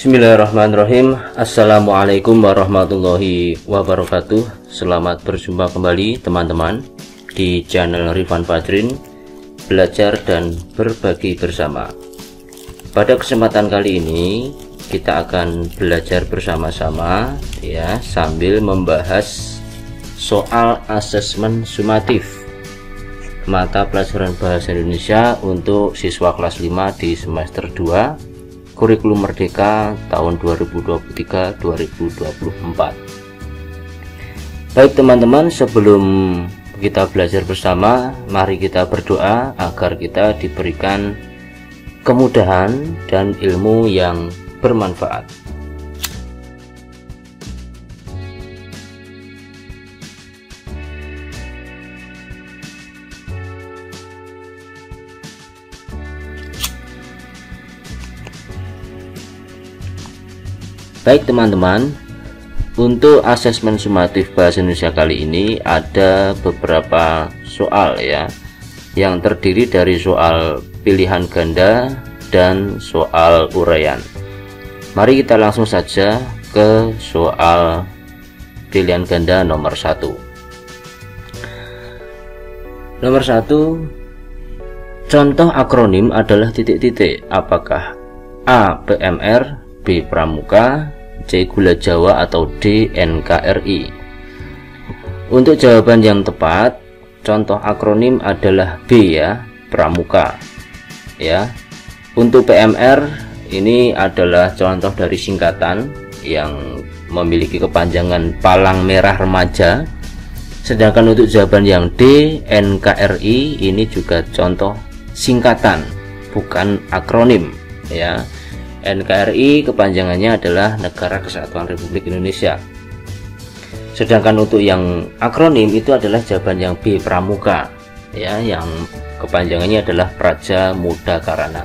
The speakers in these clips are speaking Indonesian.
Bismillahirrahmanirrahim. Assalamualaikum warahmatullahi wabarakatuh. Selamat berjumpa kembali teman-teman di channel Rifan Badrin, belajar dan berbagi bersama. Pada kesempatan kali ini kita akan belajar bersama-sama ya, sambil membahas soal asesmen sumatif mata pelajaran bahasa Indonesia untuk siswa kelas 5 di semester 2 Kurikulum Merdeka tahun 2023-2024. Baik teman-teman, sebelum kita belajar bersama, mari kita berdoa agar kita diberikan kemudahan dan ilmu yang bermanfaat. Baik teman-teman, untuk asesmen sumatif bahasa Indonesia kali ini ada beberapa soal ya, yang terdiri dari soal pilihan ganda dan soal uraian. Mari kita langsung saja ke soal pilihan ganda nomor 1. Nomor 1, contoh akronim adalah titik-titik. Apakah A. PMR, B. Pramuka, C. Gula Jawa, atau D. NKRI? Untuk jawaban yang tepat, contoh akronim adalah B ya, Pramuka ya. Untuk PMR ini adalah contoh dari singkatan yang memiliki kepanjangan Palang Merah Remaja. Sedangkan untuk jawaban yang D, NKRI, ini juga contoh singkatan, bukan akronim ya. NKRI kepanjangannya adalah Negara Kesatuan Republik Indonesia. Sedangkan untuk yang akronim itu adalah jawaban yang B, Pramuka ya, yang kepanjangannya adalah Praja Muda Karana.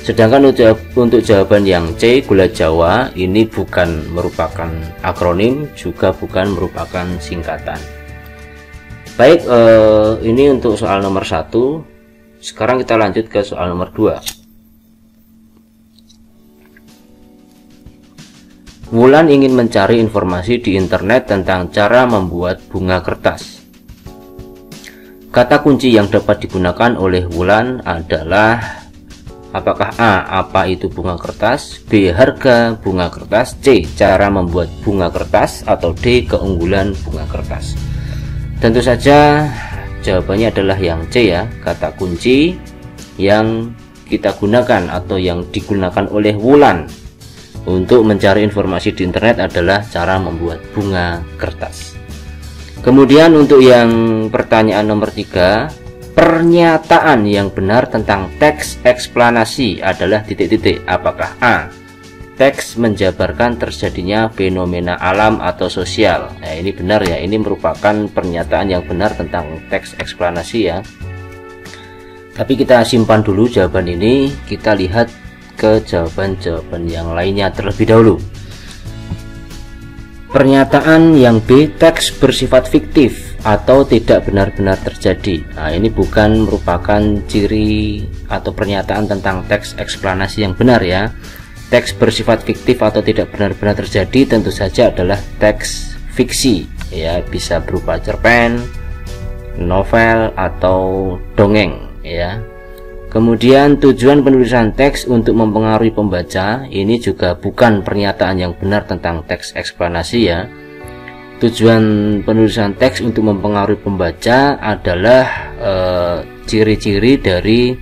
Sedangkan untuk jawaban yang C, Gula Jawa, ini bukan merupakan akronim, juga bukan merupakan singkatan. Baik, ini untuk soal nomor 1. Sekarang kita lanjut ke soal nomor 2. Wulan ingin mencari informasi di internet tentang cara membuat bunga kertas. Kata kunci yang dapat digunakan oleh Wulan adalah apakah A. Apa itu bunga kertas, B. Harga bunga kertas, C. Cara membuat bunga kertas, atau D. Keunggulan bunga kertas. Tentu saja jawabannya adalah yang C ya. Kata kunci yang kita gunakan atau yang digunakan oleh Wulan untuk mencari informasi di internet adalah cara membuat bunga kertas. Kemudian untuk yang pertanyaan nomor 3, pernyataan yang benar tentang teks eksplanasi adalah titik-titik. Apakah A. Teks menjabarkan terjadinya fenomena alam atau sosial? Nah, ini benar ya, ini merupakan pernyataan yang benar tentang teks eksplanasi ya. Tapi kita simpan dulu jawaban ini, kita lihat ke jawaban-jawaban yang lainnya terlebih dahulu. Pernyataan yang B, teks bersifat fiktif atau tidak benar-benar terjadi. Nah, ini bukan merupakan ciri atau pernyataan tentang teks eksplanasi yang benar ya. Teks bersifat fiktif atau tidak benar-benar terjadi tentu saja adalah teks fiksi ya, bisa berupa cerpen, novel, atau dongeng ya. Kemudian tujuan penulisan teks untuk mempengaruhi pembaca, ini juga bukan pernyataan yang benar tentang teks eksplanasi ya. Tujuan penulisan teks untuk mempengaruhi pembaca adalah ciri-ciri dari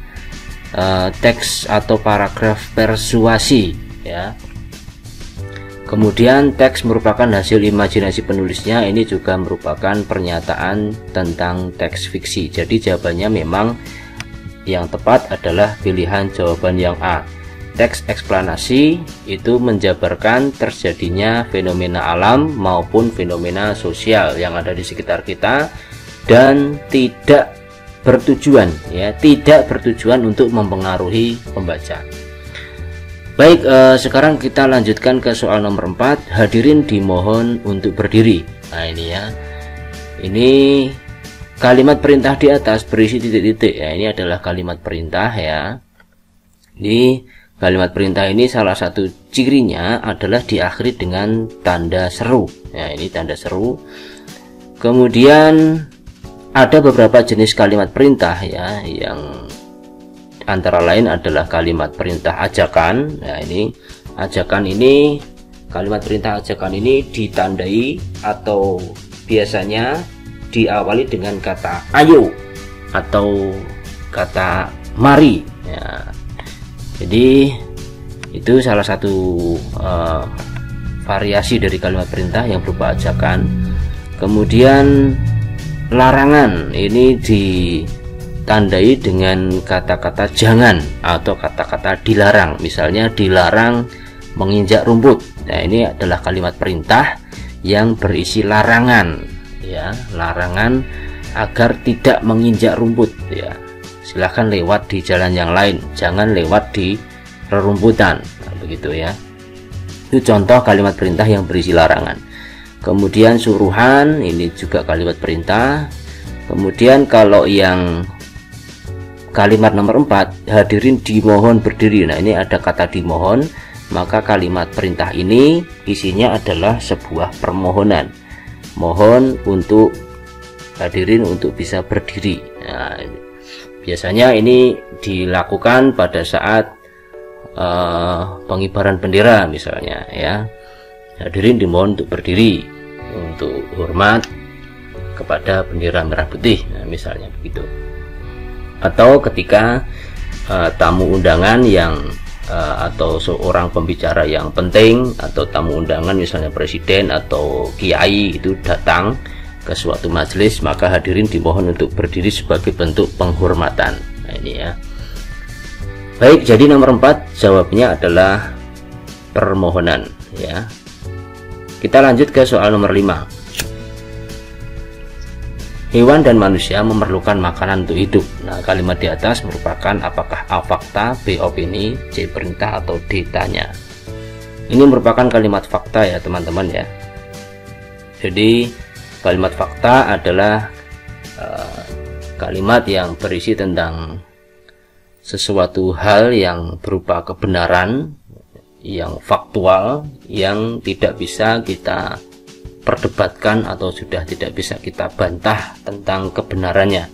teks atau paragraf persuasi ya. Kemudian teks merupakan hasil imajinasi penulisnya, ini juga merupakan pernyataan tentang teks fiksi. Jadi jawabannya memang yang tepat adalah pilihan jawaban yang A. Teks eksplanasi itu menjabarkan terjadinya fenomena alam maupun fenomena sosial yang ada di sekitar kita dan tidak bertujuan ya, tidak bertujuan untuk mempengaruhi pembaca. Baik, sekarang kita lanjutkan ke soal nomor 4. Hadirin dimohon untuk berdiri. Nah, ini ya. Ini kalimat perintah di atas berisi titik-titik ya, ini adalah kalimat perintah ya. Ini Kalimat perintah ini salah satu cirinya adalah diakhiri dengan tanda seru. Nah, ini tanda seru. Kemudian ada beberapa jenis kalimat perintah ya, yang antara lain adalah kalimat perintah ajakan. Nah, ini ajakan ini, kalimat perintah ajakan ini ditandai atau biasanya diawali dengan kata ayo atau kata mari ya. Jadi itu salah satu variasi dari kalimat perintah yang berupa ajakan. Kemudian larangan ini ditandai dengan kata-kata jangan atau kata-kata dilarang. Misalnya dilarang menginjak rumput. Nah, ini adalah kalimat perintah yang berisi larangan ya, larangan agar tidak menginjak rumput ya. Silahkan lewat di jalan yang lain, jangan lewat di rerumputan. Nah, begitu ya. Itu contoh kalimat perintah yang berisi larangan. Kemudian suruhan, ini juga kalimat perintah. Kemudian kalau yang kalimat nomor 4, hadirin dimohon berdiri. Nah, ini ada kata dimohon, maka kalimat perintah ini isinya adalah sebuah permohonan. Mohon untuk hadirin untuk bisa berdiri. Nah, biasanya ini dilakukan pada saat pengibaran bendera misalnya ya. Hadirin dimohon untuk berdiri untuk hormat kepada bendera merah putih, nah, misalnya begitu. Atau ketika tamu undangan yang atau seorang pembicara yang penting atau tamu undangan misalnya presiden atau kiai itu datang ke suatu majelis, maka hadirin dimohon untuk berdiri sebagai bentuk penghormatan. Nah, ini ya. Baik, jadi nomor 4 jawabnya adalah permohonan ya. Kita lanjut ke soal nomor 5. Hewan dan manusia memerlukan makanan untuk hidup. Nah, kalimat di atas merupakan apakah A fakta, B opini, C perintah, atau D tanya. Ini merupakan kalimat fakta ya teman-teman ya. Jadi kalimat fakta adalah kalimat yang berisi tentang sesuatu hal yang berupa kebenaran, yang faktual, yang tidak bisa kita perdebatkan atau sudah tidak bisa kita bantah tentang kebenarannya.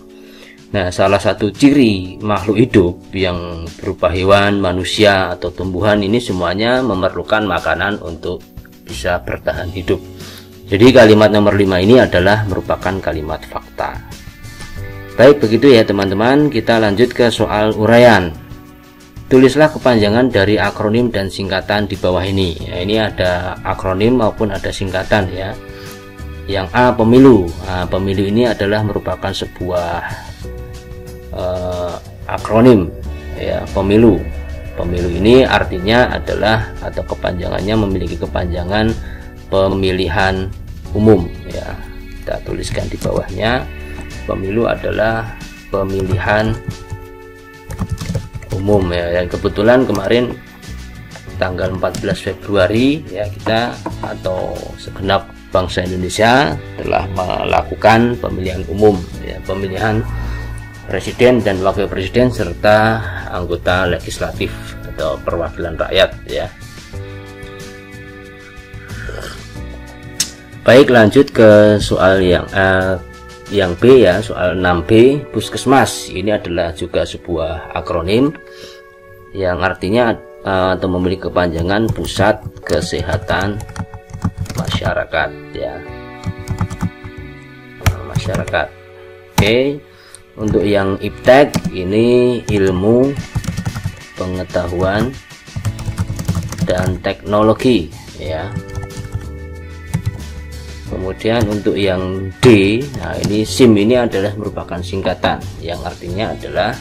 Nah, salah satu ciri makhluk hidup yang berupa hewan, manusia, atau tumbuhan ini semuanya memerlukan makanan untuk bisa bertahan hidup. Jadi kalimat nomor 5 ini adalah merupakan kalimat fakta. Baik, begitu ya teman-teman. Kita lanjut ke soal uraian. Tulislah kepanjangan dari akronim dan singkatan di bawah ini. Ya, ini ada akronim maupun ada singkatan ya. Yang A, pemilu. Nah, pemilu ini adalah merupakan sebuah akronim ya, pemilu. Pemilu ini artinya adalah atau kepanjangannya memiliki kepanjangan pemilihan umum ya. Kita tuliskan di bawahnya, pemilu adalah pemilihan umum ya. Dan kebetulan kemarin tanggal 14 Februari ya, kita atau segenap bangsa Indonesia telah melakukan pemilihan umum ya, pemilihan presiden dan wakil presiden serta anggota legislatif atau perwakilan rakyat ya. Baik, lanjut ke soal yang B ya, soal 6B, puskesmas. Ini adalah juga sebuah akronim yang artinya atau memiliki kepanjangan pusat kesehatan masyarakat ya. Masyarakat. Oke. Untuk yang iptek ini ilmu, pengetahuan dan teknologi ya. Kemudian untuk yang D, nah ini SIM ini adalah merupakan singkatan yang artinya adalah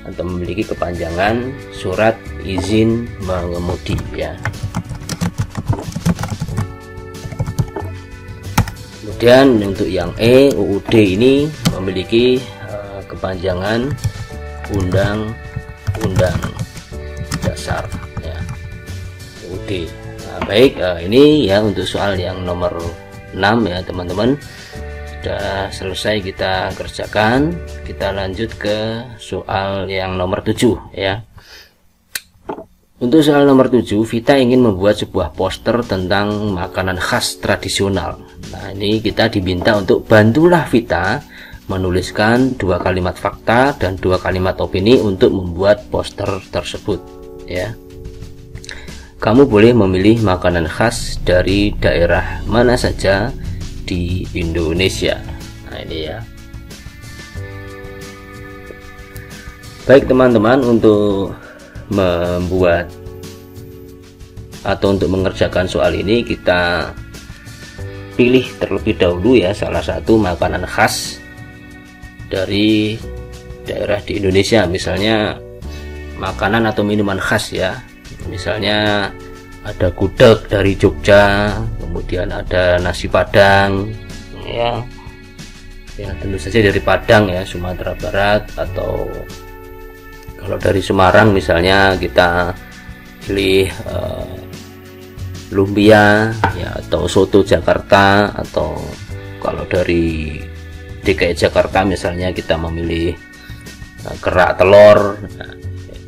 atau memiliki kepanjangan surat izin mengemudi ya. Kemudian untuk yang E, UUD ini memiliki kepanjangan Undang-Undang Dasar ya, UUD. Nah, baik, ini ya untuk soal yang nomor 6 ya teman-teman. Sudah selesai kita kerjakan. Kita lanjut ke soal yang nomor 7 ya. Untuk soal nomor 7, Vita ingin membuat sebuah poster tentang makanan khas tradisional. Nah, ini kita diminta untuk bantulah Vita menuliskan 2 kalimat fakta dan 2 kalimat opini untuk membuat poster tersebut, ya. Kamu boleh memilih makanan khas dari daerah mana saja di Indonesia. Nah, ini ya. Baik teman-teman, untuk membuat atau untuk mengerjakan soal ini kita pilih terlebih dahulu ya salah satu makanan khas dari daerah di Indonesia, misalnya makanan atau minuman khas ya, misalnya ada gudeg dari Jogja, kemudian ada nasi Padang ya, tentu saja dari Padang ya, Sumatera Barat, atau kalau dari Semarang misalnya kita pilih lumpia ya, atau soto Jakarta, atau kalau dari DKI Jakarta misalnya kita memilih kerak telur. Nah,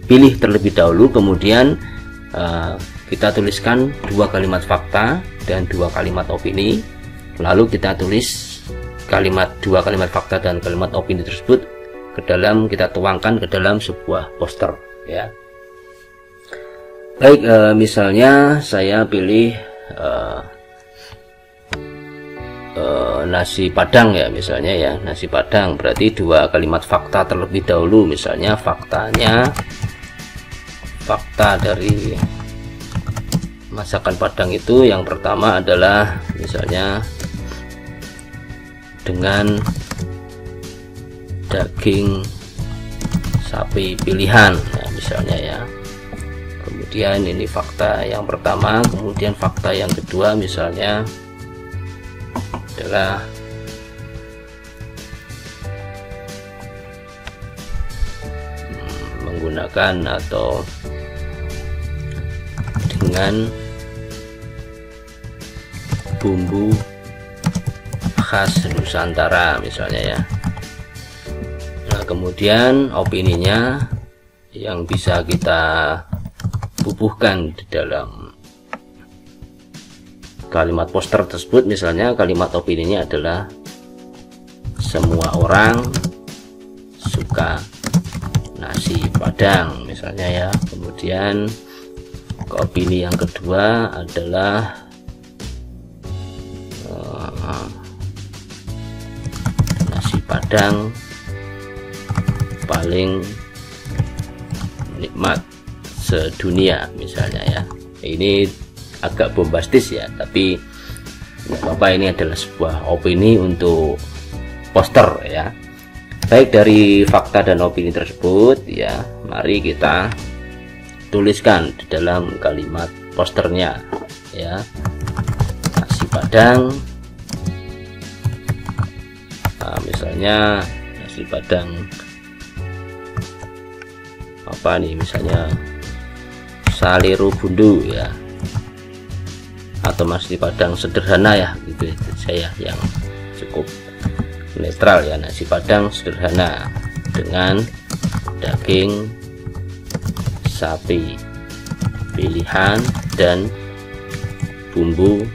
pilih terlebih dahulu, kemudian kita tuliskan 2 kalimat fakta dan 2 kalimat opini, lalu kita tulis 2 kalimat fakta dan kalimat opini tersebut kita tuangkan ke dalam sebuah poster ya. Baik, misalnya saya pilih nasi Padang ya, misalnya ya, nasi Padang berarti 2 kalimat fakta terlebih dahulu, misalnya fakta dari masakan Padang itu yang pertama adalah misalnya dengan daging sapi pilihan ya, misalnya ya. Kemudian ini fakta yang pertama, kemudian fakta yang kedua misalnya adalah menggunakan atau dengan bumbu khas Nusantara misalnya ya. Nah, kemudian opininya yang bisa kita bubuhkan di dalam kalimat poster tersebut, misalnya kalimat opininya adalah semua orang suka nasi Padang misalnya ya. Kemudian opini yang kedua adalah nasi Padang paling nikmat sedunia misalnya ya. Ini agak bombastis ya, tapi nggak apa-apa, ini adalah sebuah opini untuk poster ya. Baik, dari fakta dan opini tersebut ya, mari kita tuliskan di dalam kalimat posternya ya. Nasi Padang, nah, misalnya nasi Padang apa nih, misalnya Saliru Bundu ya, atau nasi Padang sederhana ya gitu saya, yang cukup netral ya. Nasi Padang sederhana dengan daging sapi pilihan dan bumbu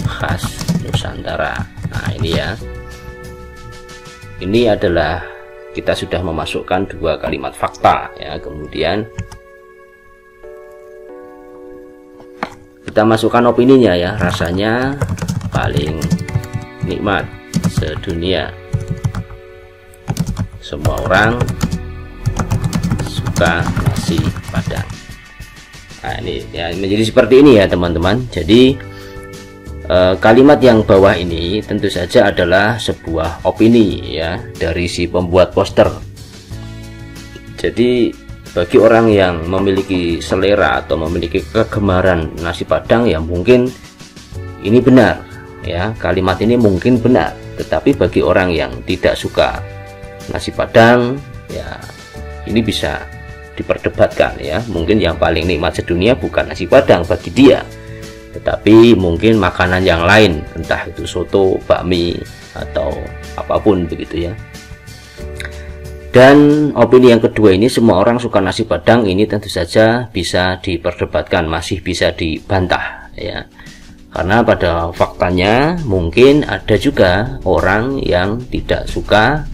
khas Nusantara. Nah, ini ya, ini adalah kita sudah memasukkan 2 kalimat fakta ya. Kemudian kita masukkan opininya ya, rasanya paling nikmat sedunia, semua orang suka nasi Padang. Nah, ini ya, menjadi seperti ini ya teman-teman. Jadi kalimat yang bawah ini tentu saja adalah sebuah opini ya dari si pembuat poster. Jadi bagi orang yang memiliki selera atau memiliki kegemaran nasi Padang ya, mungkin ini benar ya, kalimat ini mungkin benar. Tetapi bagi orang yang tidak suka nasi Padang ya, ini bisa diperdebatkan ya. Mungkin yang paling nikmat sedunia bukan nasi Padang bagi dia, tetapi mungkin makanan yang lain, entah itu soto, bakmi, atau apapun begitu ya. Dan opini yang kedua ini, semua orang suka nasi Padang, ini tentu saja bisa diperdebatkan, masih bisa dibantah ya. Karena pada faktanya mungkin ada juga orang yang tidak suka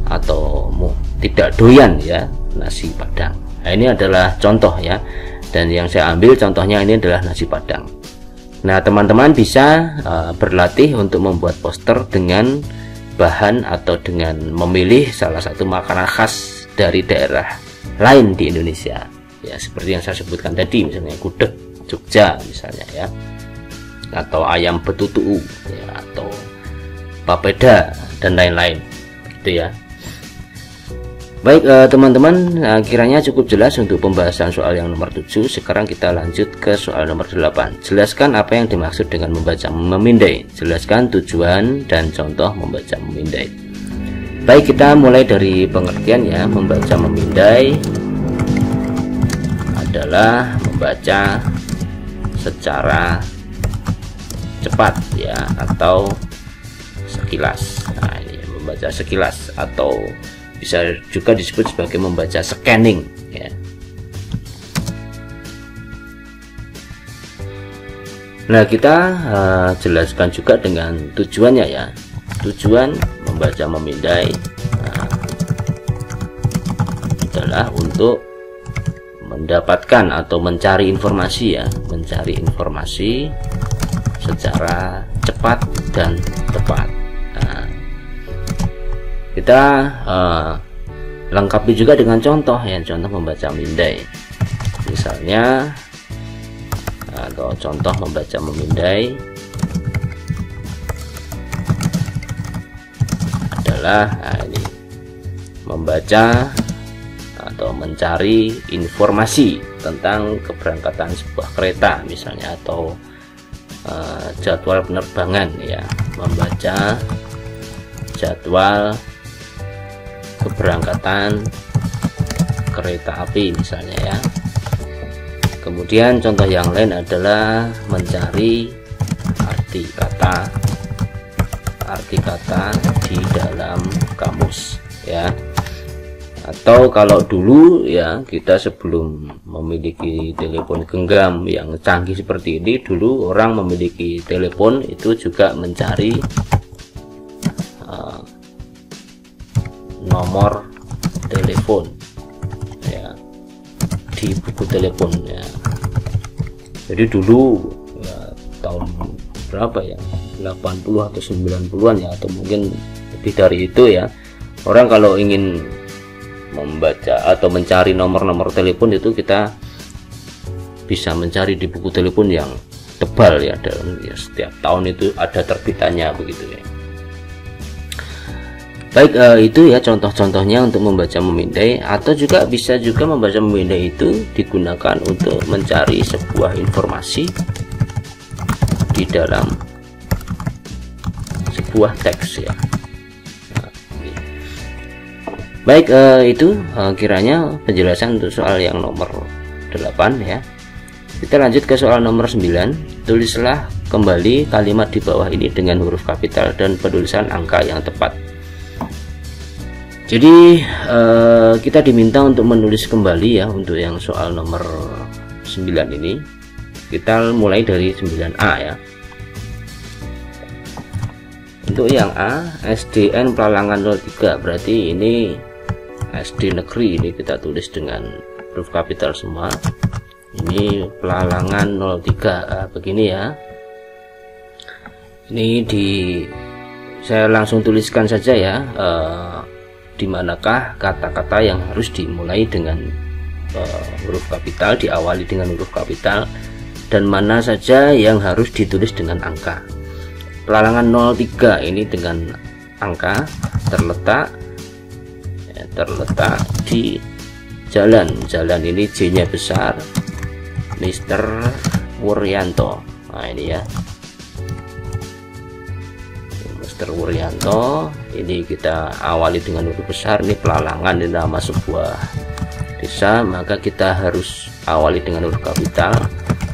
atau tidak doyan ya nasi Padang. Nah, ini adalah contoh ya. Dan yang saya ambil contohnya ini adalah nasi Padang. Nah, teman-teman bisa berlatih untuk membuat poster dengan bahan atau dengan memilih salah satu makanan khas dari daerah lain di Indonesia ya, seperti yang saya sebutkan tadi, misalnya gudeg Jogja misalnya ya, atau ayam betutu ya, atau papeda dan lain-lain gitu ya. Baik teman-teman, kiranya cukup jelas untuk pembahasan soal yang nomor 7. Sekarang kita lanjut ke soal nomor 8. Jelaskan apa yang dimaksud dengan membaca memindai. Jelaskan tujuan dan contoh membaca memindai. Baik, kita mulai dari pengertian ya. Membaca memindai adalah membaca secara cepat ya, atau sekilas. Nah, ini membaca sekilas, atau bisa juga disebut sebagai membaca scanning ya. Nah, kita jelaskan juga dengan tujuannya ya. Tujuan membaca memindai adalah untuk mendapatkan atau mencari informasi ya, mencari informasi secara cepat dan tepat. Kita lengkapi juga dengan contoh ya, contoh membaca memindai. Misalnya atau contoh membaca memindai adalah ini membaca atau mencari informasi tentang keberangkatan sebuah kereta misalnya, atau jadwal penerbangan ya, membaca jadwal keberangkatan kereta api misalnya ya. Kemudian contoh yang lain adalah mencari arti kata di dalam kamus ya. Atau kalau dulu ya, kita sebelum memiliki telepon genggam yang canggih seperti ini, dulu orang memiliki telepon itu juga mencari nomor telepon ya di buku telepon ya. Jadi dulu ya, tahun berapa ya, 80 atau 90-an ya, atau mungkin lebih dari itu ya, orang kalau ingin membaca atau mencari nomor-nomor telepon itu kita bisa mencari di buku telepon yang tebal ya, dan ya, setiap tahun itu ada terbitannya begitu ya. Baik, itu ya contoh-contohnya untuk membaca memindai. Atau juga bisa juga membaca memindai itu digunakan untuk mencari sebuah informasi di dalam sebuah teks ya. Baik, itu kiranya penjelasan untuk soal yang nomor 8 ya. Kita lanjut ke soal nomor 9. Tulislah kembali kalimat di bawah ini dengan huruf kapital dan penulisan angka yang tepat. Jadi kita diminta untuk menulis kembali ya untuk yang soal nomor 9 ini. Kita mulai dari 9A ya. Untuk yang A, SDN Pelalangan 03, berarti ini SD negeri, ini kita tulis dengan huruf kapital semua. Ini Pelalangan 03 begini ya. Ini saya langsung tuliskan saja ya, di manakah kata-kata yang harus dimulai dengan huruf kapital, diawali dengan huruf kapital, dan mana saja yang harus ditulis dengan angka. Pelalangan 03 ini dengan angka, terletak di jalan ini J-nya besar, Mr. Wuryanto. Nah ini ya, Mr. Wuryanto, ini kita awali dengan huruf besar. Ini Pelalangan, ini nama sebuah desa, maka kita harus awali dengan huruf kapital.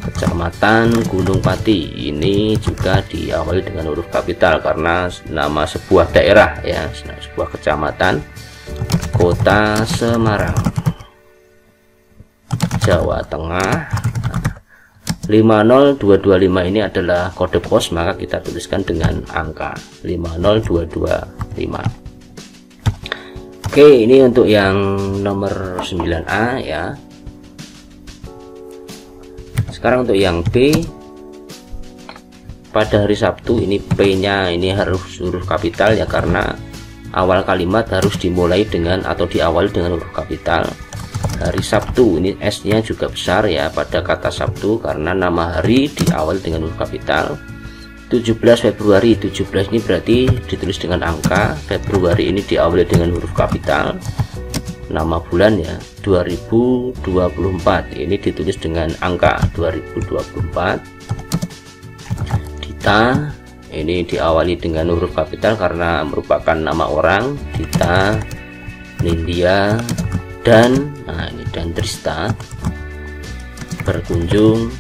Kecamatan Gunung Pati, ini juga diawali dengan huruf kapital karena nama sebuah daerah ya, sebuah kecamatan Kota Semarang, Jawa Tengah. 50225 ini adalah kode pos, maka kita tuliskan dengan angka 50225. Oke, ini untuk yang nomor 9A ya. Sekarang untuk yang B, pada hari Sabtu ini P-nya ini harus huruf kapital ya, karena awal kalimat harus dimulai dengan atau diawali dengan huruf kapital. Hari Sabtu ini S-nya juga besar ya pada kata Sabtu, karena nama hari diawali dengan huruf kapital. 17 Februari, 17 ini berarti ditulis dengan angka, Februari ini diawali dengan huruf kapital. Nama bulan ya 2024, ini ditulis dengan angka 2024. Dita ini diawali dengan huruf kapital karena merupakan nama orang, Dita, Nindya, dan dan Trista berkunjung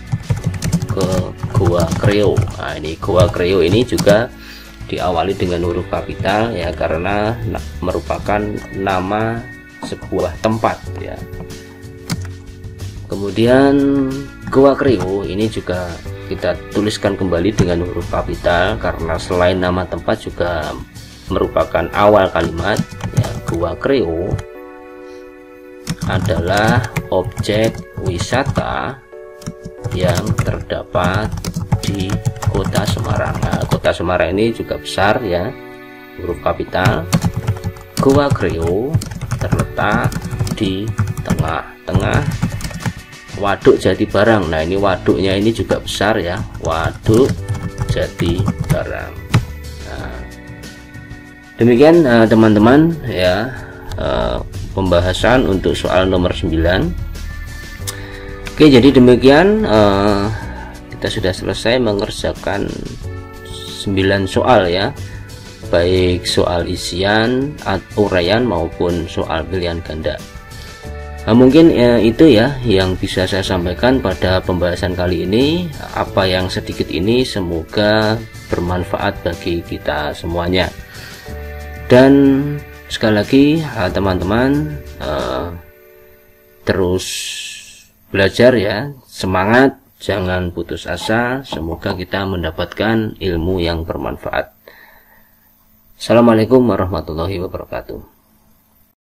ke Goa Kreo. Nah, ini Goa Kreo ini juga diawali dengan huruf kapital ya, karena merupakan nama sebuah tempat ya. Kemudian Goa Kreo ini juga kita tuliskan kembali dengan huruf kapital, karena selain nama tempat juga merupakan awal kalimat ya. Goa Kreo adalah objek wisata yang terdapat di Kota Semarang. Nah, Kota Semarang ini juga besar ya, huruf kapital. Goa Kreo terletak di tengah-tengah Waduk Jati Barang. Nah, ini waduknya ini juga besar ya, Waduk Jati Barang. Nah, demikian teman-teman ya, pembahasan untuk soal nomor 9. Oke, jadi demikian kita sudah selesai mengerjakan 9 soal ya, baik soal isian, uraian maupun soal pilihan ganda. Nah, mungkin itu ya yang bisa saya sampaikan pada pembahasan kali ini. Apa yang sedikit ini semoga bermanfaat bagi kita semuanya. Dan sekali lagi teman-teman terus belajar ya, semangat, jangan putus asa. Semoga kita mendapatkan ilmu yang bermanfaat. Assalamualaikum warahmatullahi wabarakatuh.